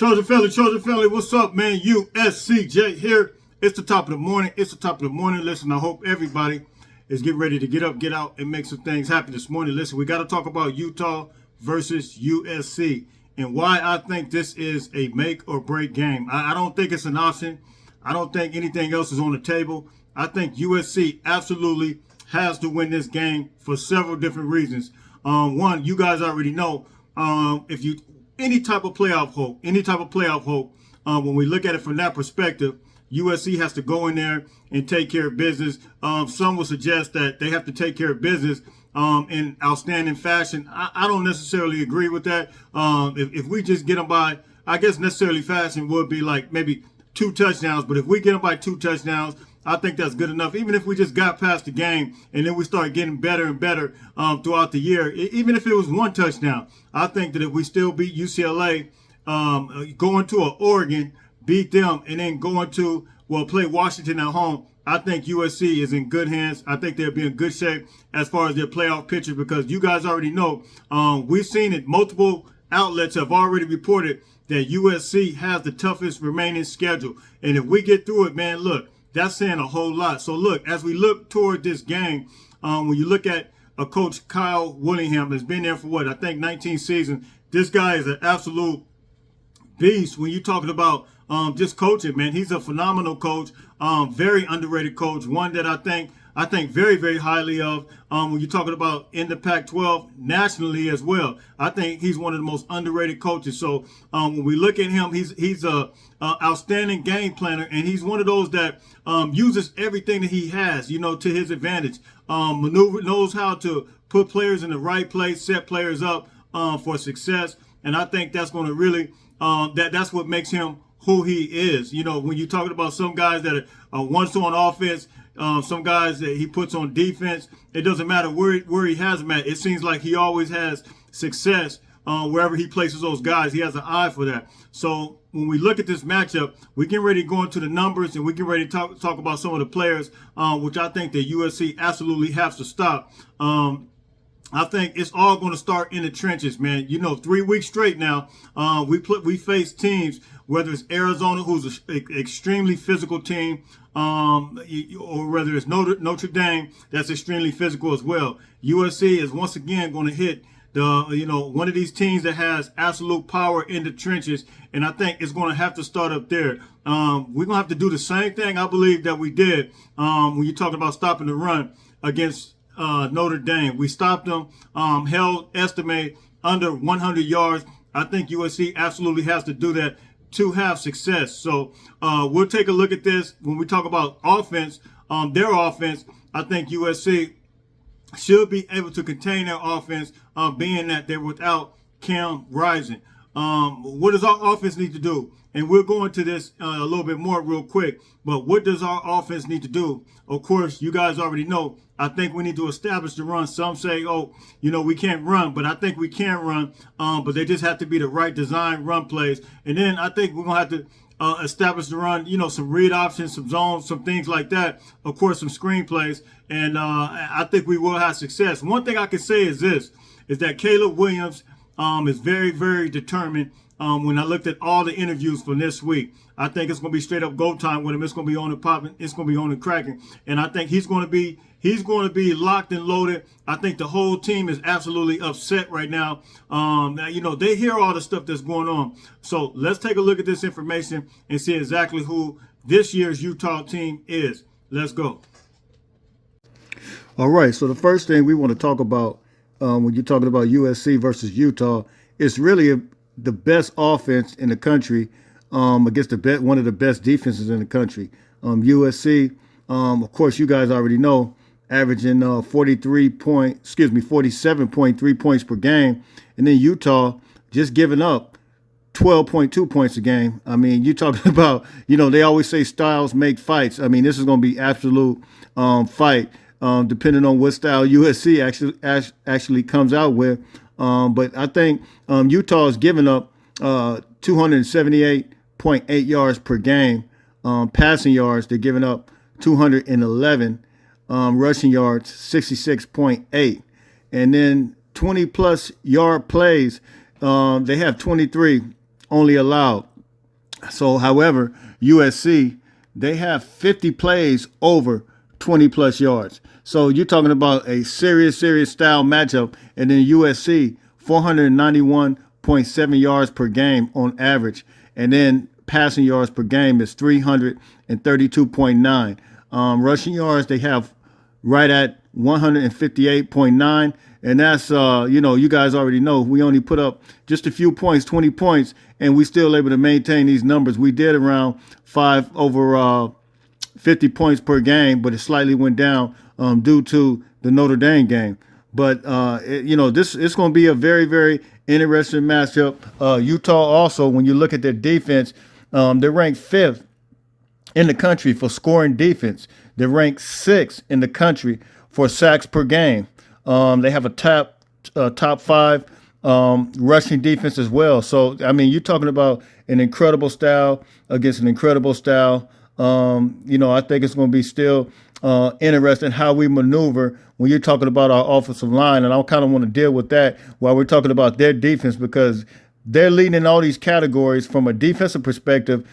Trojan family, what's up, man? USCJ here. It's the top of the morning. Listen, I hope everybody is getting ready to get up, get out, and make some things happen this morning. Listen, we got to talk about Utah versus USC and why I think this is a make or break game. I don't think it's an option. I don't think anything else is on the table. I think USC absolutely has to win this game for several different reasons. One, you guys already know, if you any type of playoff hope, when we look at it from that perspective, USC has to go in there and take care of business. Some will suggest that they have to take care of business in outstanding fashion. I don't necessarily agree with that. If we just get them by, I guess necessarily fashion would be like maybe 2 touchdowns. But if we get them by 2 touchdowns, I think that's good enough. Even if we just got past the game and then we start getting better and better throughout the year, even if it was 1 touchdown, I think that if we still beat UCLA, going to Oregon, beat them, and then going to, play Washington at home, I think USC is in good hands. I think they'll be in good shape as far as their playoff picture because you guys already know, we've seen it. Multiple outlets have already reported that USC has the toughest remaining schedule. And if we get through it, man, look, that's saying a whole lot. So look, as we look toward this game, when you look at a coach, Kyle Willingham, has been there for I think 19 seasons. This guy is an absolute beast when you're talking about just coaching, man. He's a phenomenal coach, very underrated coach, one that I think very, very highly of when you're talking about in the Pac-12 nationally as well. I think he's one of the most underrated coaches. So when we look at him, he's a outstanding game planner, and he's one of those that uses everything that he has, to his advantage. Knows how to put players in the right place, set players up for success, and I think that's going to really that's what makes him who he is. When you're talking about some guys that are once on offense, some guys that he puts on defense, it doesn't matter where he has them at. It seems like he always has success wherever he places those guys. He has an eye for that. So when we look at this matchup, we get ready to go into the numbers, and we get ready to talk about some of the players, which I think that USC absolutely has to stop. I think it's all going to start in the trenches, man. 3 weeks straight now, we face teams, whether it's Arizona, who's an extremely physical team, or whether it's Notre Dame, that's extremely physical as well. USC is once again going to hit one of these teams that has absolute power in the trenches, and I think it's going to have to start up there. We're going to have to do the same thing, I believe, that we did when you're talking about stopping the run against Notre Dame. We stopped them, held estimate under 100 yards. I think USC absolutely has to do that to have success. So we'll take a look at this when we talk about offense. Their offense, I think USC should be able to contain their offense, being that they're without Cam Rising. What does our offense need to do? And we'll go into this a little bit more real quick. But what does our offense need to do? Of course, you guys already know. I think we need to establish the run. Some say, we can't run. But I think we can run. But they just have to be the right design run plays. And then I think we're going to have to establish the run, some read options, some zones, some things like that. Of course, some screen plays. And I think we will have success. One thing I can say is this, is that Caleb Williams is very, very determined. When I looked at all the interviews for this week, I think it's going to be straight up go time with him. It's going to be on and popping. It's going to be on and cracking. And I think he's going to be locked and loaded. I think the whole team is absolutely upset right now. They hear all the stuff that's going on. So let's take a look at this information and see exactly who this year's Utah team is. Let's go. All right. So the first thing we want to talk about when you're talking about USC versus Utah, it's really the best offense in the country against one of the best defenses in the country. USC, of course, you guys already know, averaging 47.3 points per game. And then Utah just giving up 12.2 points a game. I mean, you're talking about, they always say styles make fights. I mean, this is going to be absolute fight, depending on what style USC actually comes out with. But I think Utah is giving up 278.8 yards per game. Passing yards, they're giving up 211. Rushing yards, 66.8. And then 20-plus yard plays, they have 23 only allowed. So, however, USC, they have 50 plays over 20 plus yards. So you're talking about a serious style matchup. And then USC, 491.7 yards per game on average. And then passing yards per game is 332.9. Rushing yards, they have right at 158.9. And that's, you guys already know we only put up just a few points, 20 points, and we still able to maintain these numbers. We did around 5 over 50 points per game, but it slightly went down due to the Notre Dame game. But, this it's going to be a very, very interesting matchup. Utah also, when you look at their defense, they're ranked 5th in the country for scoring defense. They're ranked 6th in the country for sacks per game. They have a top 5 rushing defense as well. So, I mean, you're talking about an incredible style against an incredible style. I think it's going to be still interesting how we maneuver when you're talking about our offensive line. And I kind of want to deal with that while we're talking about their defense, because they're leading in all these categories from a defensive perspective.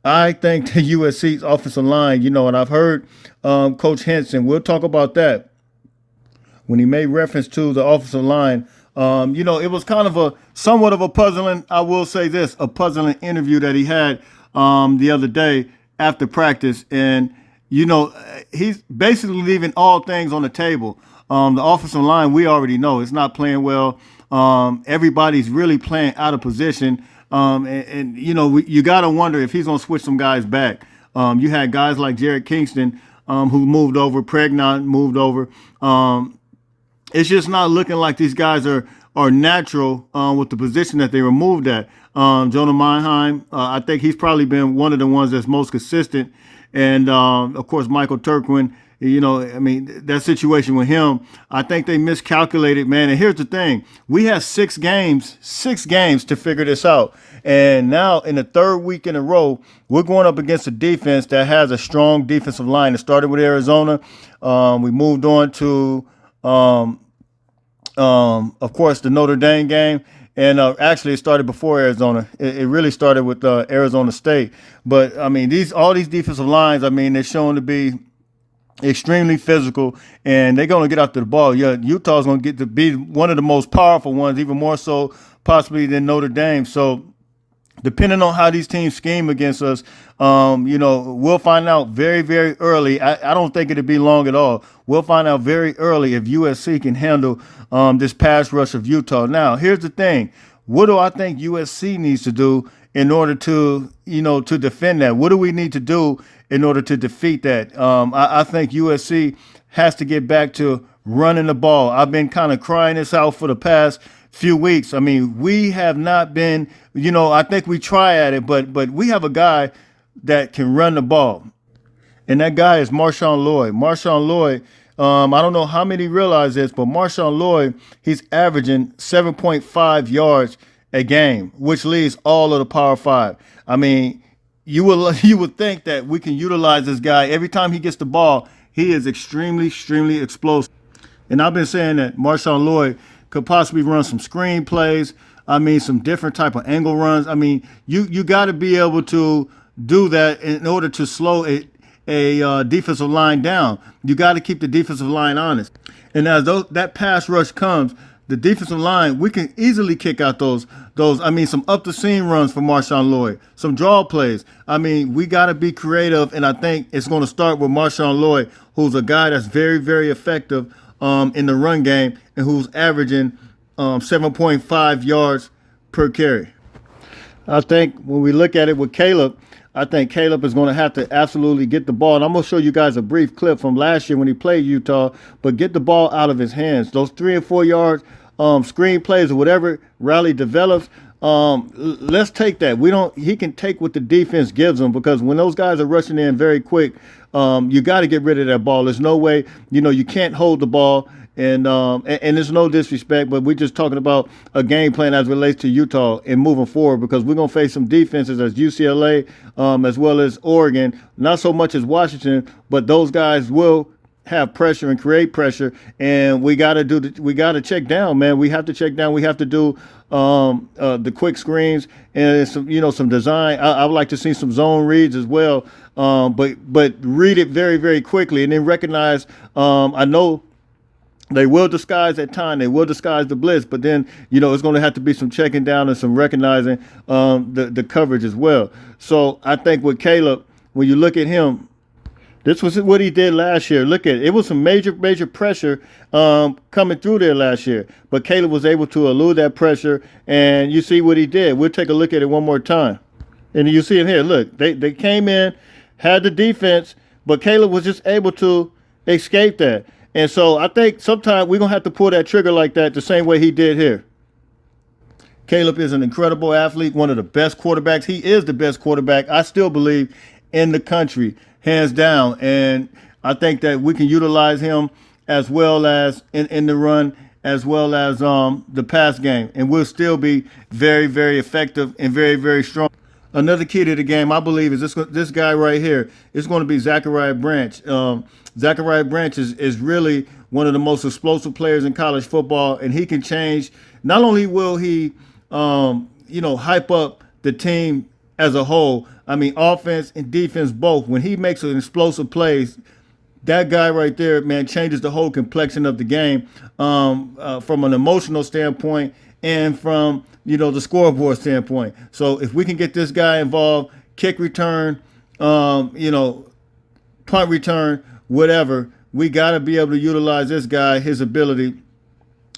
I think the USC's offensive line, and I've heard Coach Henson, we'll talk about that, when he made reference to the offensive line. It was kind of somewhat of a puzzling, I will say this, a puzzling interview that he had the other day after practice. And, he's basically leaving all things on the table. The offensive line, we already know, it's not playing well. Everybody's really playing out of position. You got to wonder if he's going to switch some guys back. You had guys like Jared Kingston who moved over, Pregnant moved over. It's just not looking like these guys are natural with the position that they were moved at. Jonah Meinheim, I think he's probably been one of the ones that's most consistent. And, of course, Michael Turquin, that situation with him, I think they miscalculated, man. And here's the thing. We have 6 games to figure this out. And now in the 3rd week in a row, we're going up against a defense that has a strong defensive line. It started with Arizona. We moved on to of course, the Notre Dame game. And actually, it started before Arizona. It really started with Arizona State. But, I mean, all these defensive lines, I mean, they're shown to be extremely physical, and they're going to get after the ball. Yeah, Utah's going to get to be one of the most powerful ones, even more so possibly than Notre Dame. So, depending on how these teams scheme against us, we'll find out very, very early. I don't think it'll be long at all. We'll find out very early if USC can handle this pass rush of Utah. Now, here's the thing. What do I think USC needs to do in order to, to defend that? What do we need to do in order to defeat that? I think USC has to get back to running the ball. I've been kind of crying this out for the past few weeks. I mean, we have not been, I think we try at it, but we have a guy that can run the ball. And that guy is Marshawn Lloyd. Marshawn Lloyd, I don't know how many realize this, but Marshawn Lloyd, he's averaging 7.5 yards a game, which leads all of the Power 5. I mean, you would think that we can utilize this guy. Every time he gets the ball, he is extremely, extremely explosive. And I've been saying that Marshawn Lloyd could possibly run some screen plays. I mean, some different type of angle runs. I mean, you got to be able to do that in order to slow a defensive line down. You got to keep the defensive line honest. And as that pass rush comes, the defensive line, we can easily kick out those. Some up the seam runs for Marshawn Lloyd, some draw plays. I mean, we got to be creative, and I think it's going to start with Marshawn Lloyd, who's a guy that's very, very effective in the run game and who's averaging 7.5 yards per carry. I think when we look at it with Caleb, I think Caleb is going to have to absolutely get the ball. And I'm going to show you guys a brief clip from last year when he played Utah, but get the ball out of his hands. Those 3 or 4 yard screen plays or whatever Riley develops, let's take that. He can take what the defense gives him, because when those guys are rushing in very quick, you got to get rid of that ball. There's no way, you can't hold the ball. And there's no disrespect, but we're just talking about a game plan as it relates to Utah and moving forward, because we're going to face some defenses as UCLA, as well as Oregon, not so much as Washington, but those guys will have pressure and create pressure. And we got to check down, man. We have to check down. We have to do the quick screens and some design. I would like to see some zone reads as well. But read it very, very quickly and then recognize. I know they will disguise at time. They will disguise the blitz, but then it's going to have to be some checking down and some recognizing the coverage as well. So I think with Caleb, when you look at him, this was what he did last year. Look at it. It was some major pressure coming through there last year, but Caleb was able to elude that pressure, and you see what he did. We'll take a look at it one more time, and you see it here. Look, they came in, had the defense, but Caleb was just able to escape that. And so I think sometimes we're going to have to pull that trigger like that the same way he did here. Caleb is an incredible athlete, one of the best quarterbacks. He is the best quarterback, I still believe, in the country, hands down. And I think that we can utilize him as well as in the run, as well as the pass game. And we'll still be very, very effective and very, very strong. Another key to the game, I believe, is this guy right here. It's going to be Zachariah Branch. Zachariah Branch is really one of the most explosive players in college football, and he can change. Not only will he, hype up the team as a whole, I mean, offense and defense both. When he makes an explosive plays, that guy right there, man, changes the whole complexion of the game from an emotional standpoint and from the scoreboard standpoint. So if we can get this guy involved, kick return, punt return, whatever, we got to be able to utilize this guy, his ability.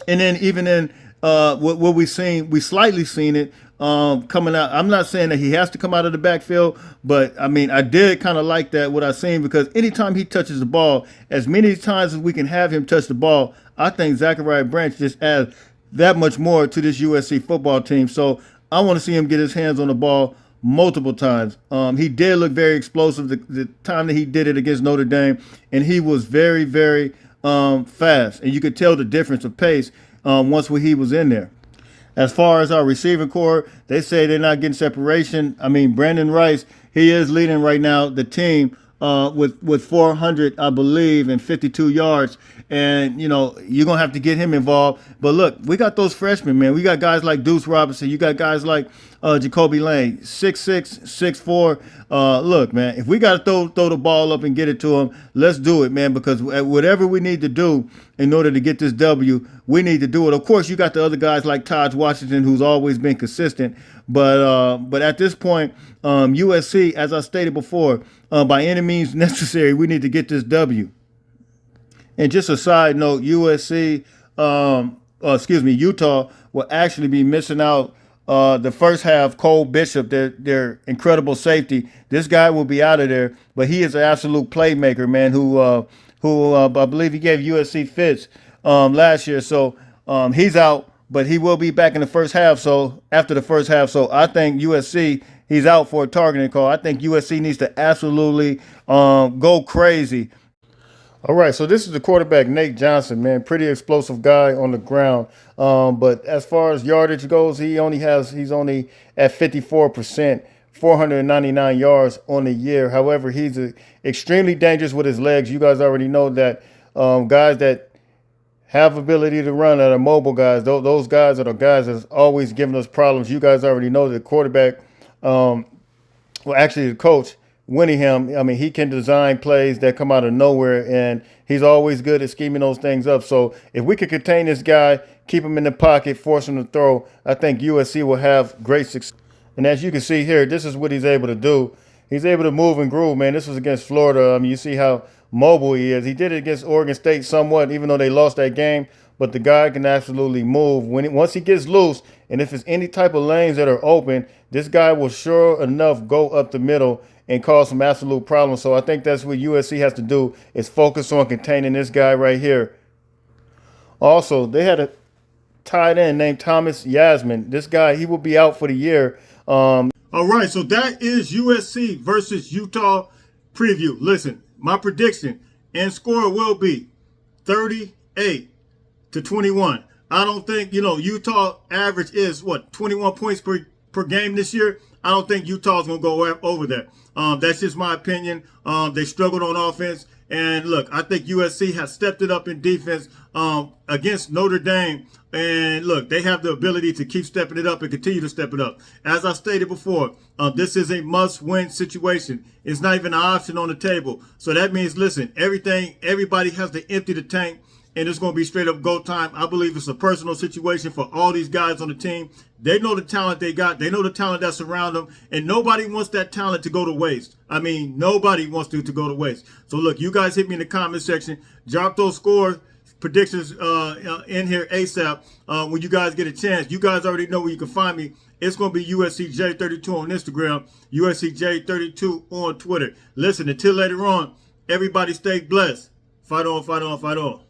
And then even in what we slightly seen it coming out. I'm not saying that he has to come out of the backfield, but I mean, I did kind of like that, what I seen, because anytime he touches the ball, as many times as we can have him touch the ball, I think Zachariah Branch just adds that much more to this USC football team. So I want to see him get his hands on the ball multiple times. He did look very explosive the time that he did it against Notre Dame, and he was very, very fast. And you could tell the difference of pace once he was in there. As far as our receiving core, they say they're not getting separation. I mean, Brandon Rice, he is leading right now the team with 400, I believe, and 52 yards. And, you're going to have to get him involved. But look, we got those freshmen, man. We got guys like Deuce Robinson. You got guys like Jacoby Lane, 6'6", 6'4". Look, man, if we got to throw the ball up and get it to him, let's do it, man, because whatever we need to do in order to get this W, we need to do it. Of course, you got the other guys like Taj Washington, who's always been consistent. But at this point, USC, as I stated before, by any means necessary, we need to get this W. And just a side note, Utah will actually be missing out the first half. Cole Bishop, their incredible safety. This guy will be out of there, but he is an absolute playmaker, man, who I believe he gave USC fits last year. So he's out, but he will be back in the first half. So after the first half, so I think USC, he's out for a targeting call. I think USC needs to absolutely go crazy. All right, so this is the quarterback, Nate Johnson, man, pretty explosive guy on the ground. But as far as yardage goes, he's only at 54%, 499 yards on the year. However, he's extremely dangerous with his legs. You guys already know that guys that have ability to run, that are mobile guys, those guys are the guys that's always giving us problems. You guys already know the quarterback, actually the coach, Winningham, I mean, he can design plays that come out of nowhere, and he's always good at scheming those things up. So if we could contain this guy, keep him in the pocket, force him to throw, I think USC will have great success. And as you can see here, this is what he's able to do. He's able to move and groove, man. This was against Florida. I mean, you see how mobile he is. He did it against Oregon State somewhat, even though they lost that game. But the guy can absolutely move. Once he gets loose, and if it's any type of lanes that are open, this guy will sure enough go up the middle and cause some absolute problems. So I think that's what USC has to do, is focus on containing this guy right here. Also, they had a tight end named Thomas Yasmin. This guy, he will be out for the year. All right, so that is USC versus Utah preview. Listen, my prediction and score will be 38-21. I don't think, Utah average is 21 points per game this year. I don't think Utah's going to go over that. That's just my opinion. They struggled on offense, And look, I think USC has stepped it up in defense against Notre Dame. And look, they have the ability to keep stepping it up and continue to step it up. As I stated before, this is a must-win situation. It's not even an option on the table. So that means, listen, everybody has to empty the tank, and it's going to be straight up go time. I believe it's a personal situation for all these guys on the team. They know the talent they got. They know the talent that surround them, and nobody wants that talent to go to waste. I mean, nobody wants to go to waste. So look, you guys hit me in the comment section. Drop those scores, predictions in here ASAP when you guys get a chance. You guys already know where you can find me. It's going to be USCJ32 on Instagram, USCJ32 on Twitter. Listen, until later on, everybody stay blessed. Fight on, fight on, fight on.